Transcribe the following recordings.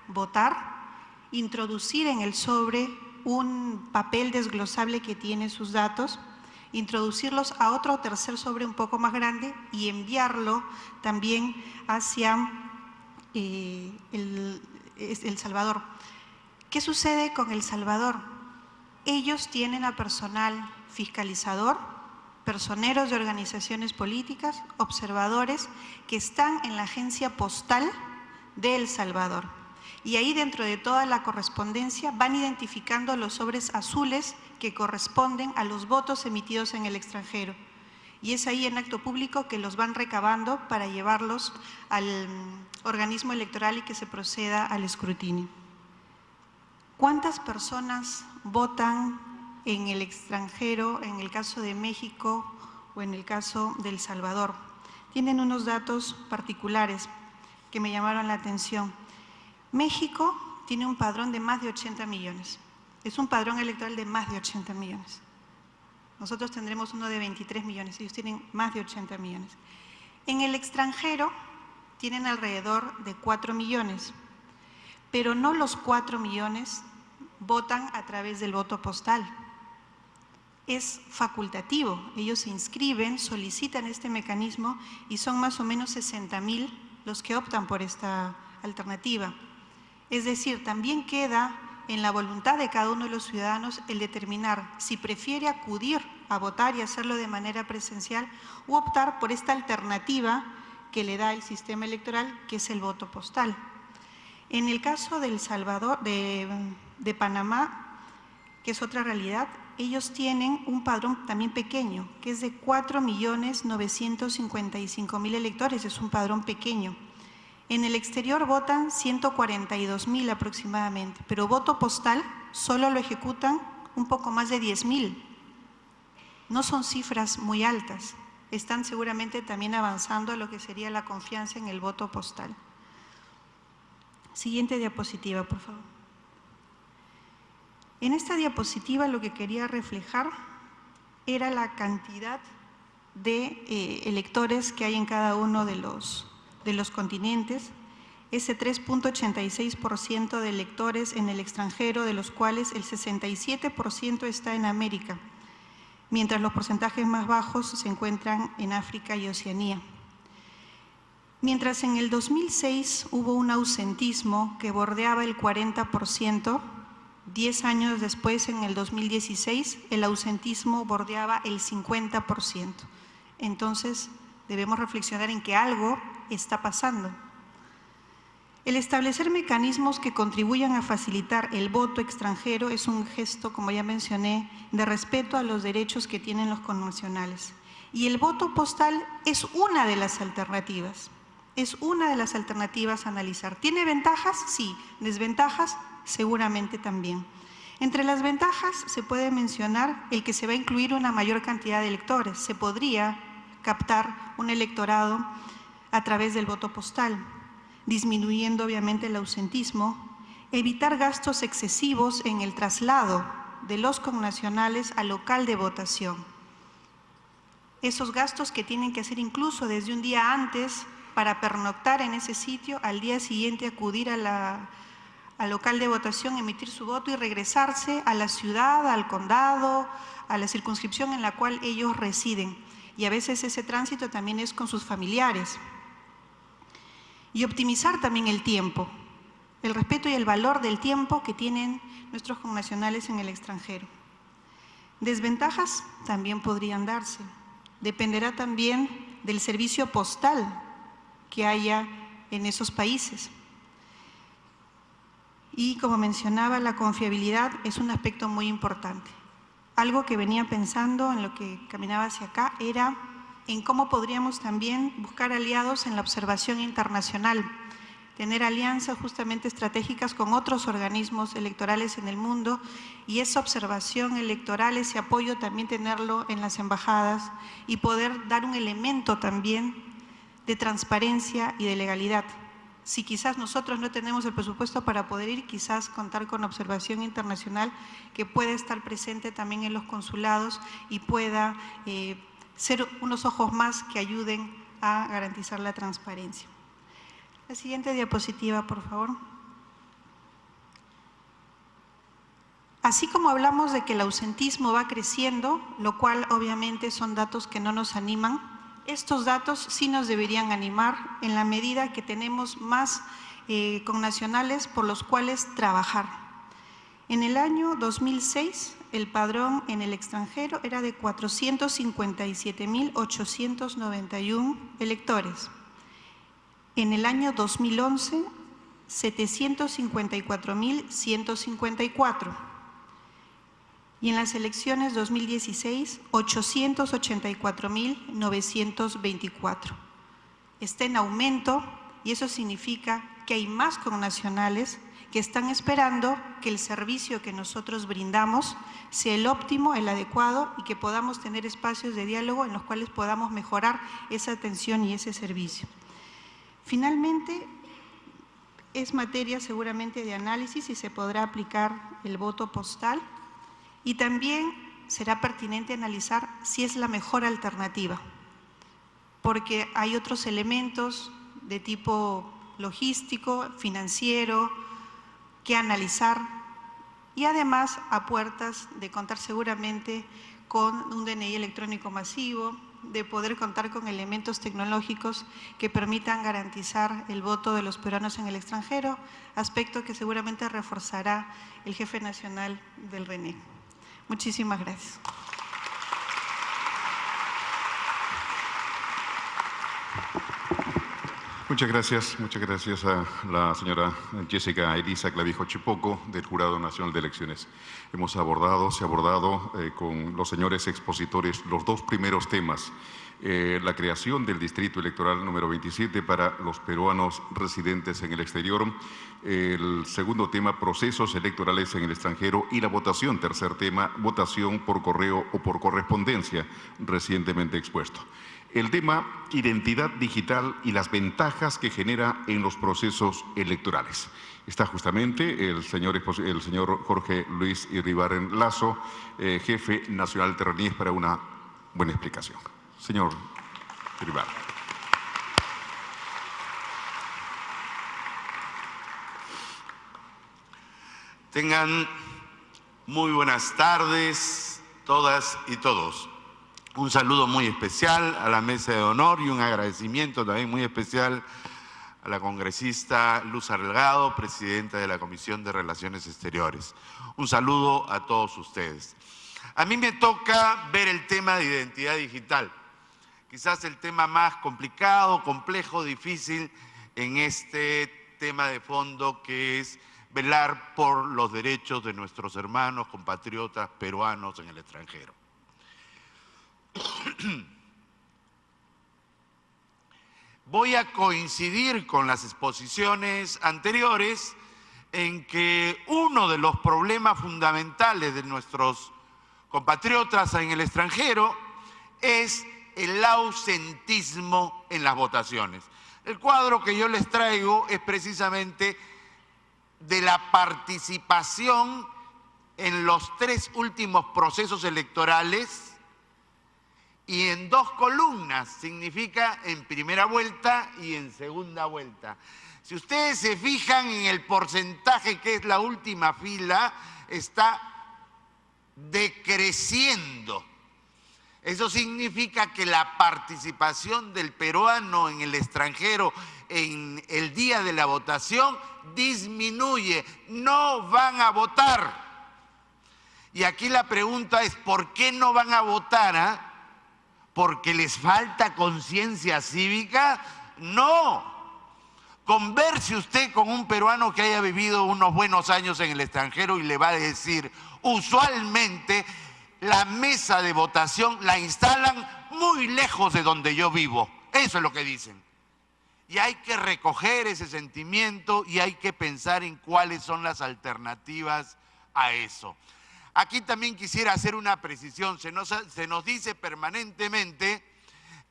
votar, introducir en el sobre un papel desglosable que tiene sus datos, introducirlos a otro o tercer sobre un poco más grande y enviarlo también hacia El Salvador. ¿Qué sucede con El Salvador? Ellos tienen a personal fiscalizador, personeros de organizaciones políticas, observadores que están en la agencia postal de El Salvador. Y ahí dentro de toda la correspondencia van identificando los sobres azules que corresponden a los votos emitidos en el extranjero. Y es ahí en acto público que los van recabando para llevarlos al organismo electoral y que se proceda al escrutinio. ¿Cuántas personas votan en el extranjero, en el caso de México o en el caso de El Salvador? Tienen unos datos particulares que me llamaron la atención. México tiene un padrón de más de 80 millones. Es un padrón electoral de más de 80 millones. Nosotros tendremos uno de 23 millones, ellos tienen más de 80 millones. En el extranjero tienen alrededor de 4 millones, pero no los 4 millones votan a través del voto postal. Es facultativo, ellos se inscriben, solicitan este mecanismo y son más o menos 60.000 los que optan por esta alternativa. Es decir, también queda en la voluntad de cada uno de los ciudadanos el determinar si prefiere acudir a votar y hacerlo de manera presencial o optar por esta alternativa que le da el sistema electoral, que es el voto postal. En el caso de El Salvador, de Panamá, que es otra realidad, ellos tienen un padrón también pequeño, que es de 4.955.000 electores, es un padrón pequeño. En el exterior votan 142.000 aproximadamente, pero voto postal solo lo ejecutan un poco más de 10.000. No son cifras muy altas, están seguramente también avanzando a lo que sería la confianza en el voto postal. Siguiente diapositiva, por favor. En esta diapositiva lo que quería reflejar era la cantidad de electores que hay en cada uno de los continentes, ese 3.86% de electores en el extranjero, de los cuales el 67% está en América, mientras los porcentajes más bajos se encuentran en África y Oceanía. Mientras en el 2006 hubo un ausentismo que bordeaba el 40%, 10 años después, en el 2016, el ausentismo bordeaba el 50%. Entonces, debemos reflexionar en que algo está pasando. El establecer mecanismos que contribuyan a facilitar el voto extranjero es un gesto, como ya mencioné, de respeto a los derechos que tienen los connacionales. Y el voto postal es una de las alternativas. Es una de las alternativas a analizar. ¿Tiene ventajas? Sí. ¿Desventajas? Seguramente también. Entre las ventajas se puede mencionar el que se va a incluir una mayor cantidad de electores. Se podría captar un electorado a través del voto postal, disminuyendo obviamente el ausentismo, evitar gastos excesivos en el traslado de los connacionales al local de votación. Esos gastos que tienen que hacer incluso desde un día antes para pernoctar en ese sitio, al día siguiente acudir al local de votación, emitir su voto y regresarse a la ciudad, al condado, a la circunscripción en la cual ellos residen. Y a veces ese tránsito también es con sus familiares. Y optimizar también el tiempo, el respeto y el valor del tiempo que tienen nuestros connacionales en el extranjero. Desventajas también podrían darse. Dependerá también del servicio postal que haya en esos países. Y como mencionaba, la confiabilidad es un aspecto muy importante. Algo que venía pensando en lo que caminaba hacia acá era en cómo podríamos también buscar aliados en la observación internacional, tener alianzas justamente estratégicas con otros organismos electorales en el mundo, y esa observación electoral, ese apoyo también tenerlo en las embajadas y poder dar un elemento también de transparencia y de legalidad. Si quizás nosotros no tenemos el presupuesto para poder ir, quizás contar con observación internacional que pueda estar presente también en los consulados y pueda ser unos ojos más que ayuden a garantizar la transparencia. La siguiente diapositiva, por favor. Así como hablamos de que el ausentismo va creciendo, lo cual obviamente son datos que no nos animan, estos datos sí nos deberían animar en la medida que tenemos más connacionales por los cuales trabajar. En el año 2006, el padrón en el extranjero era de 457.891 electores. En el año 2011, 754.154. Y en las elecciones 2016, 884.924. Está en aumento y eso significa que hay más connacionales que están esperando que el servicio que nosotros brindamos sea el óptimo, el adecuado y que podamos tener espacios de diálogo en los cuales podamos mejorar esa atención y ese servicio. Finalmente, es materia seguramente de análisis y se podrá aplicar el voto postal y también será pertinente analizar si es la mejor alternativa, porque hay otros elementos de tipo logístico, financiero, que analizar y además a puertas de contar seguramente con un DNI electrónico masivo, de poder contar con elementos tecnológicos que permitan garantizar el voto de los peruanos en el extranjero, aspecto que seguramente reforzará el jefe nacional del RENEC. Muchísimas gracias. Muchas gracias a la señora Jessica Elisa Clavijo Chipoco del Jurado Nacional de Elecciones. Se ha abordado con los señores expositores los dos primeros temas, la creación del Distrito Electoral número 27 para los peruanos residentes en el exterior, el segundo tema, procesos electorales en el extranjero y la votación, tercer tema, votación por correo o por correspondencia, recientemente expuesto. El tema, identidad digital y las ventajas que genera en los procesos electorales. Está justamente el señor Jorge Luis Iribarren Lazo, jefe nacional de RENIEC, para una buena explicación. Señor Iribarren. Tengan muy buenas tardes, todas y todos. Un saludo muy especial a la mesa de honor y un agradecimiento también muy especial a la congresista Luz Salgado, presidenta de la Comisión de Relaciones Exteriores. Un saludo a todos ustedes. A mí me toca ver el tema de identidad digital, quizás el tema más complicado, complejo, difícil en este tema de fondo que es velar por los derechos de nuestros hermanos, compatriotas peruanos en el extranjero. Voy a coincidir con las exposiciones anteriores en que uno de los problemas fundamentales de nuestros compatriotas en el extranjero es el ausentismo en las votaciones. El cuadro que yo les traigo es precisamente de la participación en los 3 últimos procesos electorales y en 2 columnas, significa en primera vuelta y en segunda vuelta. Si ustedes se fijan en el porcentaje que es la última fila, está decreciendo. Eso significa que la participación del peruano en el extranjero en el día de la votación disminuye, no van a votar. Y aquí la pregunta es, ¿por qué no van a votar? ¿Porque les falta conciencia cívica? No. Converse usted con un peruano que haya vivido unos buenos años en el extranjero y le va a decir, usualmente la mesa de votación la instalan muy lejos de donde yo vivo. Eso es lo que dicen. Y hay que recoger ese sentimiento y hay que pensar en cuáles son las alternativas a eso. Aquí también quisiera hacer una precisión. Se nos dice permanentemente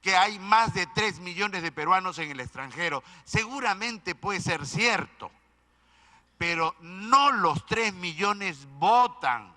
que hay más de 3 millones de peruanos en el extranjero. Seguramente puede ser cierto, pero no los 3 millones votan.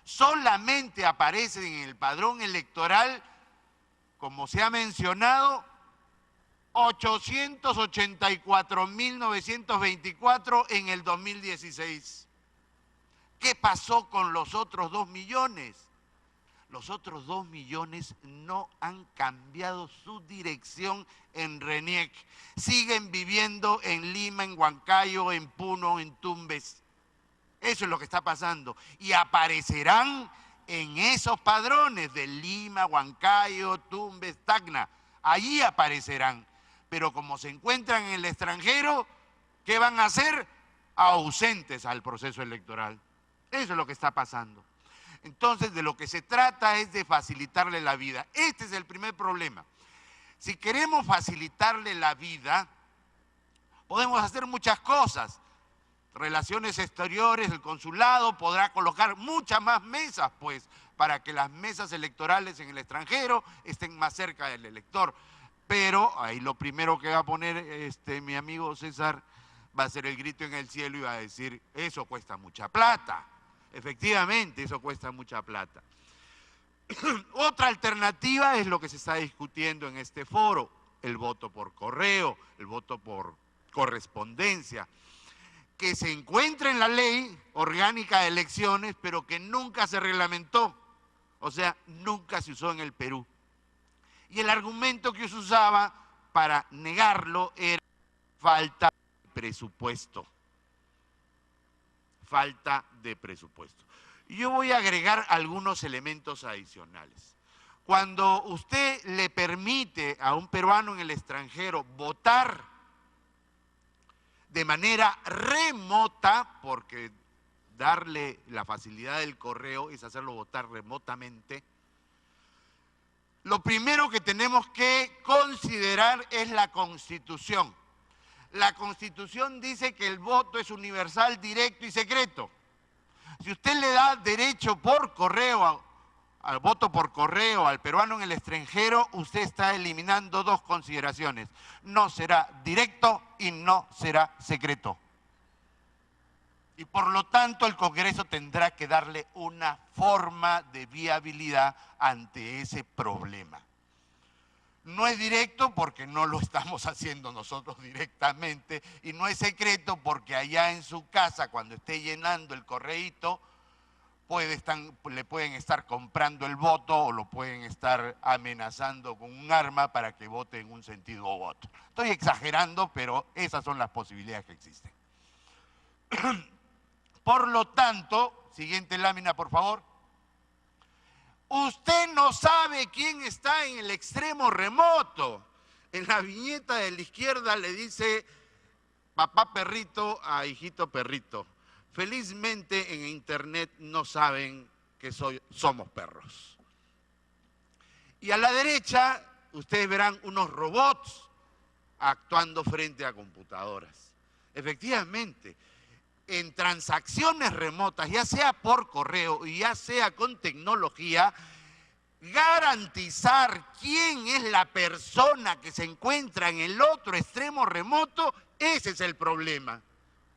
Solamente aparecen en el padrón electoral, como se ha mencionado, 884.924 en el 2016. ¿Qué pasó con los otros 2 millones? Los otros 2 millones no han cambiado su dirección en RENIEC. Siguen viviendo en Lima, en Huancayo, en Puno, en Tumbes. Eso es lo que está pasando. Y aparecerán en esos padrones de Lima, Huancayo, Tumbes, Tacna. Allí aparecerán. Pero como se encuentran en el extranjero, ¿qué van a hacer? Ausentes al proceso electoral. Eso es lo que está pasando. Entonces, de lo que se trata es de facilitarle la vida. Este es el primer problema. Si queremos facilitarle la vida, podemos hacer muchas cosas. Relaciones Exteriores, el consulado podrá colocar muchas más mesas, pues, para que las mesas electorales en el extranjero estén más cerca del elector. Pero ahí lo primero que va a poner mi amigo César va a ser el grito en el cielo y va a decir, eso cuesta mucha plata. Efectivamente, eso cuesta mucha plata. Otra alternativa es lo que se está discutiendo en este foro, el voto por correo, el voto por correspondencia, que se encuentra en la ley orgánica de elecciones, pero que nunca se reglamentó, o sea, nunca se usó en el Perú. Y el argumento que se usaba para negarlo era falta de presupuesto. Falta de presupuesto. Yo voy a agregar algunos elementos adicionales. Cuando usted le permite a un peruano en el extranjero votar de manera remota, porque darle la facilidad del correo es hacerlo votar remotamente, lo primero que tenemos que considerar es la Constitución. La Constitución dice que el voto es universal, directo y secreto. Si usted le da derecho por correo, al voto por correo al peruano en el extranjero, usted está eliminando dos consideraciones. No será directo y no será secreto. Y por lo tanto el Congreso tendrá que darle una forma de viabilidad ante ese problema. No es directo porque no lo estamos haciendo nosotros directamente y no es secreto porque allá en su casa, cuando esté llenando el correíto, le pueden estar comprando el voto o lo pueden estar amenazando con un arma para que vote en un sentido u otro. Estoy exagerando, pero esas son las posibilidades que existen. Por lo tanto, siguiente lámina, por favor. Usted no sabe quién está en el extremo remoto. En la viñeta de la izquierda le dice papá perrito a hijito perrito. Felizmente en internet no saben que somos perros. Y a la derecha ustedes verán unos robots actuando frente a computadoras. Efectivamente, en transacciones remotas, ya sea por correo y ya sea con tecnología, garantizar quién es la persona que se encuentra en el otro extremo remoto, ese es el problema.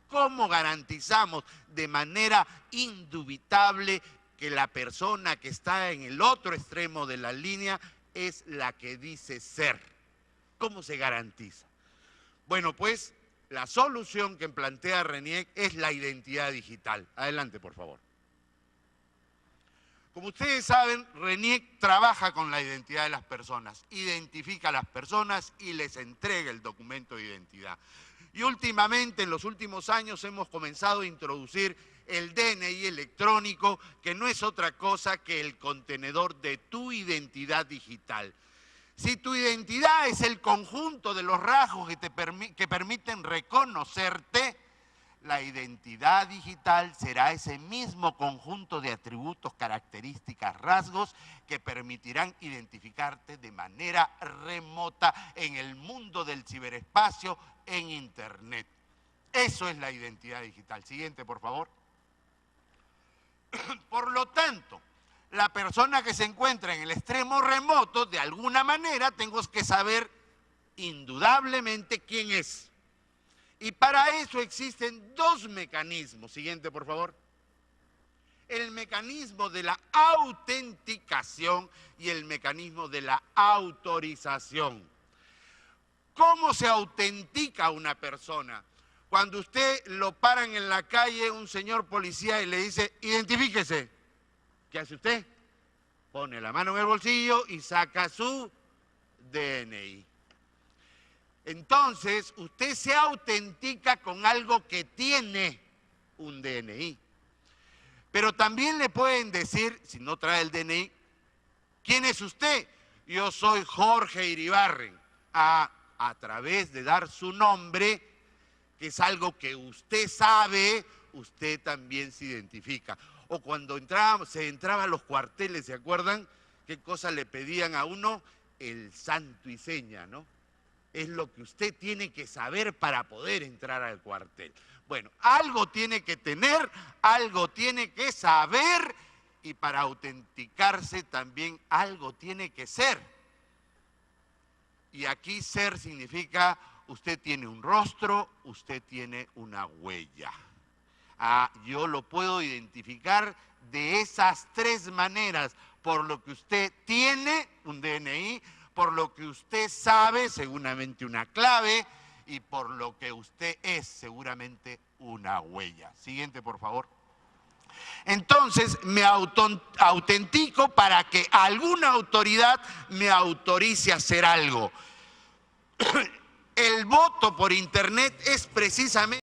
¿Cómo garantizamos de manera indubitable que la persona que está en el otro extremo de la línea es la que dice ser? ¿Cómo se garantiza? Bueno, pues la solución que plantea RENIEC es la identidad digital. Adelante, por favor. Como ustedes saben, RENIEC trabaja con la identidad de las personas, identifica a las personas y les entrega el documento de identidad. Y últimamente, en los últimos años, hemos comenzado a introducir el DNI electrónico, que no es otra cosa que el contenedor de tu identidad digital. Si tu identidad es el conjunto de los rasgos que permiten reconocerte, la identidad digital será ese mismo conjunto de atributos, características, rasgos que permitirán identificarte de manera remota en el mundo del ciberespacio, en Internet. Eso es la identidad digital. Siguiente, por favor. Por lo tanto, la persona que se encuentra en el extremo remoto, de alguna manera tengo que saber indudablemente quién es. Y para eso existen dos mecanismos. Siguiente, por favor. El mecanismo de la autenticación y el mecanismo de la autorización. ¿Cómo se autentica una persona? Cuando usted lo paran en la calle, un señor policía, y le dice, identifíquese. ¿Qué hace usted? Pone la mano en el bolsillo y saca su DNI. Entonces, usted se autentica con algo que tiene un DNI. Pero también le pueden decir, si no trae el DNI, ¿quién es usted? Yo soy Jorge Iribarren. A través de dar su nombre, que es algo que usted sabe, usted también se identifica. O cuando se entraba a los cuarteles, ¿se acuerdan? ¿Qué cosa le pedían a uno? El santo y seña, ¿no? Es lo que usted tiene que saber para poder entrar al cuartel. Bueno, algo tiene que tener, algo tiene que saber, y para autenticarse también algo tiene que ser. Y aquí ser significa usted tiene un rostro, usted tiene una huella. Yo lo puedo identificar de esas tres maneras: por lo que usted tiene, un DNI, por lo que usted sabe, seguramente una clave, y por lo que usted es, seguramente una huella. Siguiente, por favor. Entonces me autentico para que alguna autoridad me autorice a hacer algo. El voto por internet es precisamente